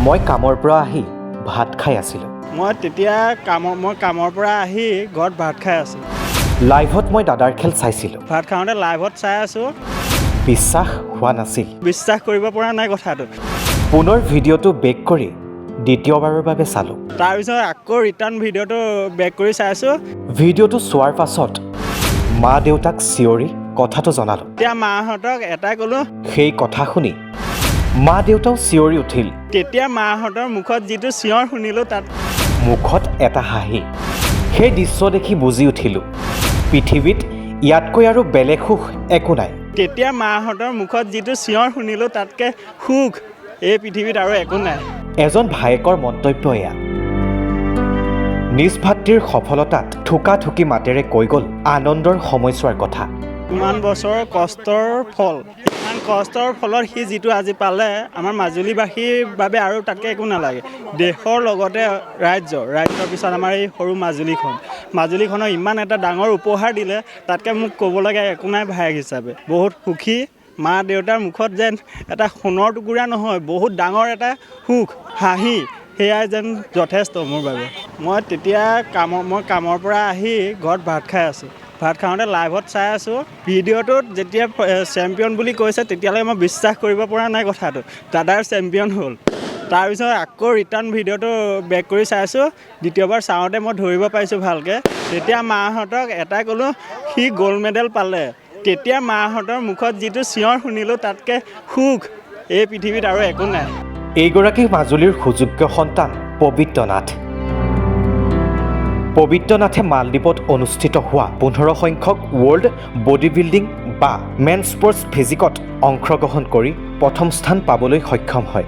মই কামৰ পৰা আহি ভাত খাই আছিলোঁ। মই তেতিয়া কামৰ পৰা আহি ঘৰত ভাত খাই আছোঁ। লাইভত মই দাদাৰ খেল চাইছিলোঁ। ভাত খাওঁতে লাইভত চাই আছোঁ। বিশ্বাস হোৱা নাছিল। বিশ্বাস কৰিব পৰা নাই কথাটো। পুনৰ ভিডিঅ'টো বেক কৰি দ্বিতীয়বাৰৰ বাবে চালোঁ। তাৰপিছত আকৌ ৰিটাৰ্ণ ভিডিঅ'টো বেক কৰি চাইছোঁ। ভিডিঅ'টো চোৱাৰ পাছত মা দেউতাক চিঞৰি কথাটো জনালোঁ। তেতিয়া মাহঁতক এটাই ক'লোঁ। সেই কথা শুনি মা দেউতাও চিঞৰি উঠিল। তেতিয়া মাহঁতৰ মুখত যিটো চিঞৰ শুনিলোঁ তাত মুখত এটা হাঁহি। সেই দৃশ্য দেখি বুজি উঠিলোঁ পৃথিৱীত ইয়াতকৈ আৰু বেলেগ সুখ একো নাই। তেতিয়া মাহঁতৰ মুখত যিটো চিঞৰ শুনিলোঁ তাতকৈ সুখ এই পৃথিৱীত আৰু একো নাই। এজন ভায়েকৰ মন্তব্য এয়া। নিজ ভাতৃৰ সফলতাত থুকা-থুকি মাতেৰে কৈ গ'ল আনন্দৰ সময়ছোৱাৰ কথা। ইমান বছৰৰ কষ্টৰ ফল, ইমান কষ্টৰ ফলত সি যিটো আজি পালে, আমাৰ মাজুলীবাসীৰ বাবে আৰু তাতকৈ একো নালাগে। দেশৰ লগতে ৰাজ্যৰ পিছত আমাৰ এই সৰু মাজুলীখনক ইমান এটা ডাঙৰ উপহাৰ দিলে, তাতকৈ মোক ক'ব লাগে একো নাই ভায়েক হিচাপে। বহুত সুখী, মা দেউতাৰ মুখত যেন এটা সোণৰ টুকুৰা নহয়, বহুত ডাঙৰ এটা সুখ, হাঁহি, সেয়াই যেন যথেষ্ট মোৰ বাবে। মই তেতিয়া কামৰ পৰা আহি ঘৰত ভাত খাই আছোঁ। ভাত খাওঁতে লাইভত চাই আছোঁ। ভিডিঅ'টোত যেতিয়া চেম্পিয়ন বুলি কৈছে তেতিয়ালৈ মই বিশ্বাস কৰিব পৰা নাই কথাটো। দাদাৰ চেম্পিয়ন হ'ল। তাৰপিছত আকৌ ৰিটাৰ্ণ ভিডিঅ'টো বেক কৰি চাইছোঁ। দ্বিতীয়বাৰ চাওঁতে মই ধৰিব পাৰিছোঁ ভালকৈ। তেতিয়া মাহঁতক এটাই ক'লোঁ, সি গ'ল্ড মেডেল পালে। তেতিয়া মাহঁতৰ মুখত যিটো চিঞৰ শুনিলোঁ তাতকৈ সুখ এই পৃথিৱীত আৰু একো নাই। এইগৰাকী মাজুলীৰ সুযোগ্য সন্তান পবিত্ৰ নাথ। পবিত্ৰ নাথে মালদ্বীপত অনুষ্ঠিত হোৱা 15 সংখ্যক ৱৰ্ল্ড বডি বিল্ডিং বা মেন স্পৰ্টছ ফিজিকত অংশগ্ৰহণ কৰি প্ৰথম স্থান পাবলৈ সক্ষম হয়।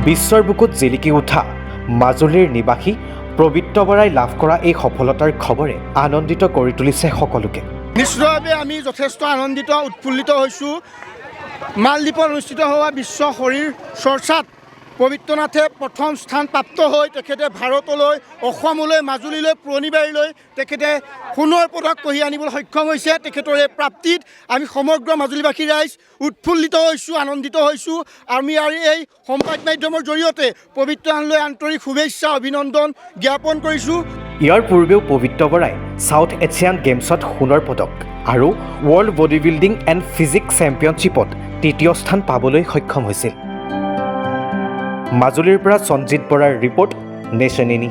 বিশ্বৰ বুকুত জিলিকি উঠা মাজুলীৰ নিবাসী পবিত্ৰ বৰাই লাভ কৰা এই সফলতাৰ খবৰে আনন্দিত কৰি তুলিছে সকলোকে। নিশ্চিতভাৱে আমি যথেষ্ট আনন্দিত উৎফুল্লিত হৈছোঁ। মালদ্বীপত অনুষ্ঠিত হোৱা বিশ্ব শৰীৰ চৰ্চাত পবিত্ৰ নাথে প্ৰথম স্থান প্ৰাপ্ত হৈ তেখেতে ভাৰতলৈ, অসমলৈ, মাজুলীলৈ, পুৰণিবাৰীলৈ তেখেতে সোণৰ পদক কঢ়িয়াই আনিবলৈ সক্ষম হৈছে। তেখেতৰ এই প্ৰাপ্তিত আমি সমগ্ৰ মাজুলীবাসী ৰাইজ উৎফুল্লিত হৈছোঁ, আনন্দিত হৈছোঁ। আমি আৰু এই সংবাদ মাধ্যমৰ জৰিয়তে পবিত্ৰ নাথলৈ আন্তৰিক শুভেচ্ছা অভিনন্দন জ্ঞাপন কৰিছোঁ। ইয়াৰ পূৰ্বেও পবিত্ৰ বৰাই ছাউথ এছিয়ান গেমছত সোণৰ পদক আৰু world body building and physics চেম্পিয়নশ্বিপত তৃতীয় স্থান পাবলৈ সক্ষম হৈছিল। মাজুলীৰ পৰা সঞ্জিত বৰাৰ ৰিপৰ্ট, নেশ্যন ইনি।